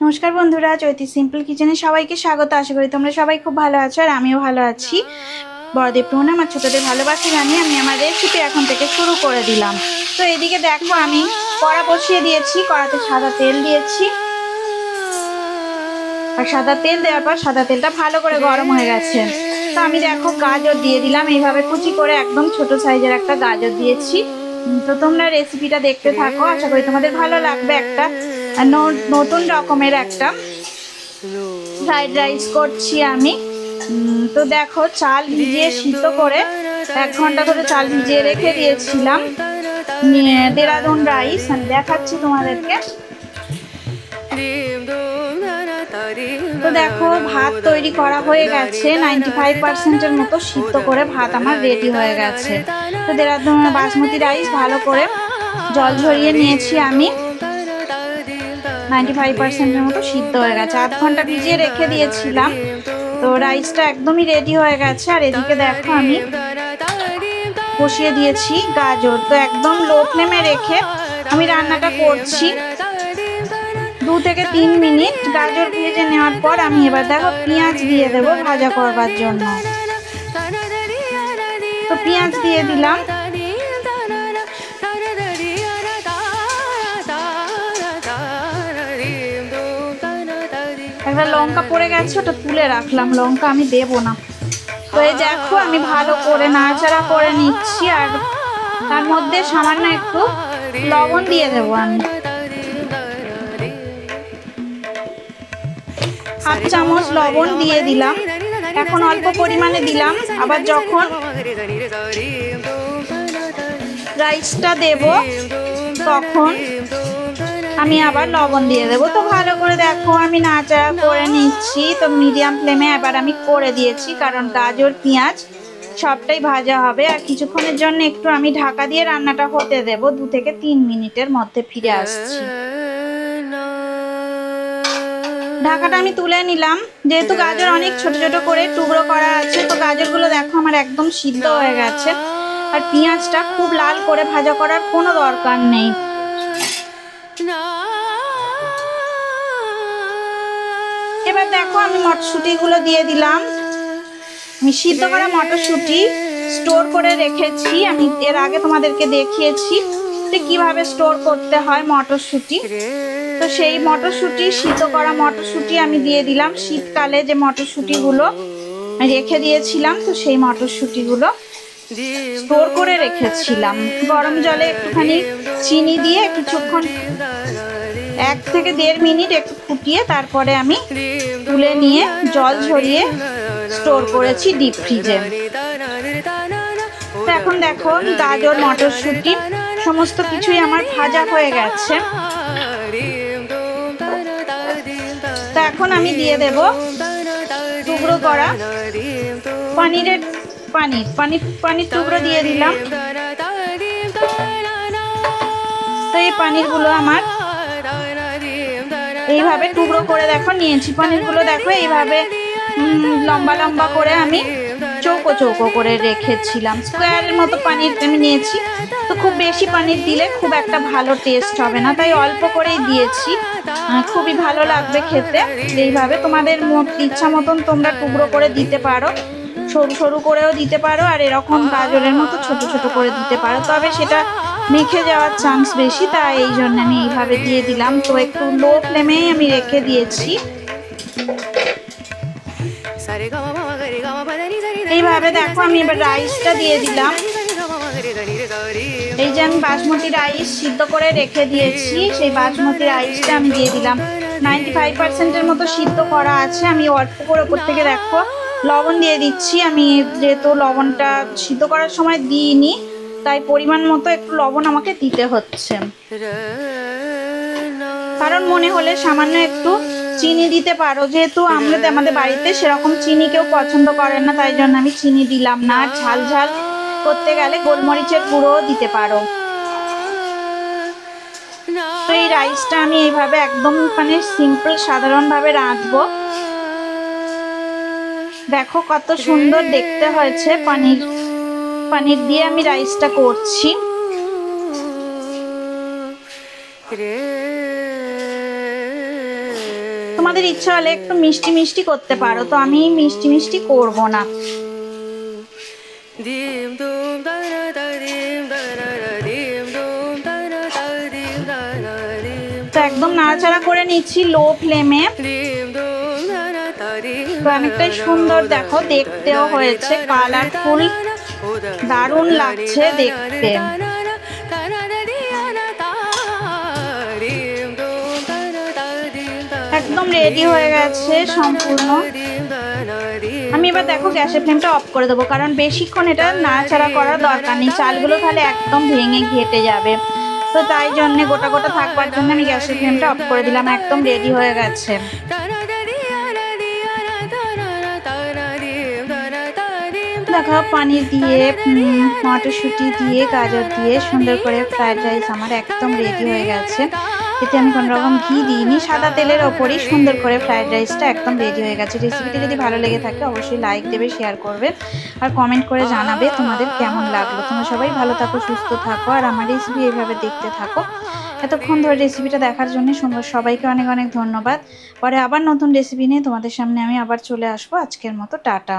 নমস্কার বন্ধুরা, চৈতি সিম্পল কিচেনে সবাইকে স্বাগত। আশা করি তোমরা সবাই খুব ভালো আছো আর আমিও ভালো আছি। বড়দের প্রণাম আর ছোটদের ভালোবাসা জানিয়ে আমি আমার রেসিপি এখন থেকে শুরু করে দিলাম। তো এদিকে দেখো, আমি কড়া বসিয়ে দিয়েছি, কড়াতে সাদা তেল দিয়েছি। আর সাদা তেল দেওয়ার পর সাদা তেলটা ভালো করে গরম হয়ে গেছে। তো আমি দেখো গাজর দিয়ে দিলাম, এইভাবে কুচি করে একদম ছোট সাইজের একটা গাজর দিয়েছি। তো তোমরা রেসিপিটা দেখতে থাকো, আশা করি তোমাদের ভালো লাগবে। একটা নতুন রকমের একটা ফ্রাইড রাইস করছি আমি। তো দেখো, চাল ভিজিয়ে সিদ্ধ করে 1 ঘন্টা ধরে চাল ভিজিয়ে রেখে দিয়েছিলাম। দেরাদুন রাইস আমি দেখাচ্ছি তোমাদেরকে। তো দেখো, ভাত তৈরি করা হয়ে গেছে, 95% মতো সিদ্ধ করে ভাত আমার রেডি হয়ে গেছে। তো দেরাদুন বাসমতি রাইস ভালো করে জল ঝরিয়ে নিয়েছি আমি, 95% মতো সিদ্ধ হয়ে গেছে। 8 ঘন্টা ভিজিয়ে রেখে দিয়েছিলাম। তো রাইসটা একদমই রেডি হয়ে গেছে। আর এদিকে দেখো, আমি বসিয়ে দিয়েছি গাজর। তো একদম লো ফ্লেমে রেখে আমি রান্নাটা করছি 2 থেকে 3 মিনিট। গাজর ভেজে নেওয়ার পর আমি এবার দেখো পেঁয়াজ দিয়ে দেবো ভাজা করবার জন্য। তো পেঁয়াজ দিয়ে দিলাম। একটা লঙ্কা পড়ে গেছে, ওটা তুলে রাখলাম, লঙ্কা আমি দেবো না। তো এই দেখো, আমি ভালো করে নাড়াচাড়া করে নিচ্ছি। আর তার মধ্যে সামান্য একটু লবণ দিয়ে দেবো আমি, 1/2 চামচ লবণ দিয়ে দিলাম। এখন অল্প পরিমাণে দিলাম, আবার যখন রাইসটা দেব তখন আমি আবার লবণ দিয়ে দেবো। তো ভালো করে দেখো, আমি নাড়াচাড়া করে নিচ্ছি। তো মিডিয়াম ফ্লেমে এবার আমি করে দিয়েছি, কারণ গাজর পেঁয়াজ সবটাই ভাজা হবে। আর কিছুক্ষণের জন্য একটু আমি ঢাকা দিয়ে রান্নাটা হতে দেব, 2 থেকে 3 মিনিটের মধ্যে ফিরে আসছি। ঢাকাটা আমি তুলে নিলাম, যেহেতু গাজর অনেক ছোট ছোট করে টুকরো করা আছে। তো গাজরগুলো দেখো আমার একদম সিদ্ধ হয়ে গেছে। আর পেঁয়াজটা খুব লাল করে ভাজা করার কোনো দরকার নেই। এবার দেখো, আমি মটরশুঁটিগুলো দিয়ে দিলাম। আমি সিদ্ধ করা মটরশুঁটি স্টোর করে রেখেছি, আমি এর আগে তোমাদেরকে দেখিয়েছি যে কিভাবে স্টোর করতে হয় মটরশুঁটি। তো সেই মটরশুঁটি, সিদ্ধ করা মটরশুঁটি আমি দিয়ে দিলাম। শীতকালে যে মটরশুঁটিগুলো রেখে দিয়েছিলাম, তো সেই মটরশুঁটিগুলো স্টোর করে রেখেছিলাম। গরম জলে একটুখানি চিনি দিয়ে কিছুক্ষণ 1 থেকে 1.5 মিনিট একটু ফুটিয়ে তারপরে আমি তুলে নিয়ে জল ঝরিয়ে স্টোর করেছি ডিপ ফ্রিজে। তো এখন দেখো, গাজর মটরশুঁটি সমস্ত কিছুই আমার ভাজা হয়ে গেছে। তো এখন আমি দিয়ে দেব টুকরো করা পানির টুকরো দিয়ে দিলাম। তো এই পানিরগুলো আমার এইভাবে টুকরো করে দেখো নিয়েছি। পানিরগুলো দেখো এইভাবে লম্বা লম্বা করে আমি চৌকো চৌকো করে রেখেছিলাম। স্কোয়ারের মতো পানির আমি নিয়েছি। তো খুব বেশি পানির দিলে খুব একটা ভালো টেস্ট হবে না, তাই অল্প করেই দিয়েছি। খুবই ভালো লাগবে খেতে। এইভাবে তোমাদের ইচ্ছা মতন তোমরা টুকরো করে দিতে পারো, সরু সরু করেও দিতে পারো, আর এরকম গাজরের মতো ছোট ছোট করে দিতে পারো। তবে সেটা মেখে যাওয়ার চান্স বেশি, তাই এই জন্য আমি এইভাবে দিয়ে দিলাম। তো একটু লো ফ্লেমেই আমি রেখে দিয়েছি। এইভাবে দেখো, আমি এবার রাইসটা দিয়ে দিলাম। এই যে আমি বাসমতি রাইস সিদ্ধ করে রেখে দিয়েছি, সেই বাসমতি রাইসটা আমি দিয়ে দিলাম। 95%-এর মতো সিদ্ধ করা আছে। আমি অল্প করে ওপর থেকে দেখো লবণ দিয়ে দিচ্ছি। আমি যেহেতু লবণটা সিদ্ধ করার সময় দিইনি, তাই পরিমাণ মতো একটু লবণ আমাকে দিতে হচ্ছে। কারণ মনে হলে সামান্য একটু চিনি দিতে পারো, যেহেতু আমাদের বাড়িতে সেরকম চিনি কেউ পছন্দ করেন না, তাই জন্য আমি চিনি দিলাম না। আর ঝাল ঝাল করতে গেলে গোলমরিচের গুঁড়োও দিতে পারো। তো এই রাইসটা আমি এইভাবে একদম সিম্পল সাধারণভাবে রাঁধবো। দেখো কত সুন্দর দেখতে হয়েছে। পানির দিয়ে আমি রাইসটা করছি। তোমাদের ইচ্ছা হলে একটু মিষ্টি মিষ্টি করতে পারো, তো আমি মিষ্টি মিষ্টি করব না। তো একদম নাড়াচাড়া করে নিচ্ছি লো ফ্লেমে। তো অনেকটাই সুন্দর দেখো দেখতেও হয়েছে, কালারফুল, দারুণ লাগছে দেখতে। একদম রেডি হয়ে গেছে সম্পূর্ণ। আমি এবার দেখো গ্যাসের ফ্লেমটা অফ করে দেবো, কারণ বেশিক্ষণ এটা নাড়াচাড়া করার দরকার নেই, চালগুলো তাহলে একদম ভেঙে ঘেটে যাবে। তো তাই জন্যে গোটা গোটা থাকবার জন্য আমি গ্যাসের ফ্লেমটা অফ করে দিলাম। একদম রেডি হয়ে গেছে। দেখো পনির দিয়ে, মটরশুঁটি দিয়ে, গাজর দিয়ে সুন্দর করে ফ্রায়েড রাইস আমার একদম রেডি হয়ে গেছে। এতে আমি কোনো রকম ঘি দিইনি, সাদা তেলের ওপরই সুন্দর করে ফ্রায়েড রাইসটা একদম রেডি হয়ে গেছে। রেসিপিটি যদি ভালো লেগে থাকে অবশ্যই লাইক দেবে, শেয়ার করবে আর কমেন্ট করে জানাবে তোমাদের কেমন লাগলো। তোমরা সবাই ভালো থাকো, সুস্থ থাকো আর আমার রেসিপি এইভাবে দেখতে থাকো। এতক্ষণ ধরে রেসিপিটা দেখার জন্য সবাইকে অনেক অনেক ধন্যবাদ। পরে আবার নতুন রেসিপি নিয়ে তোমাদের সামনে আমি আবার চলে আসবো। আজকের মতো টাটা।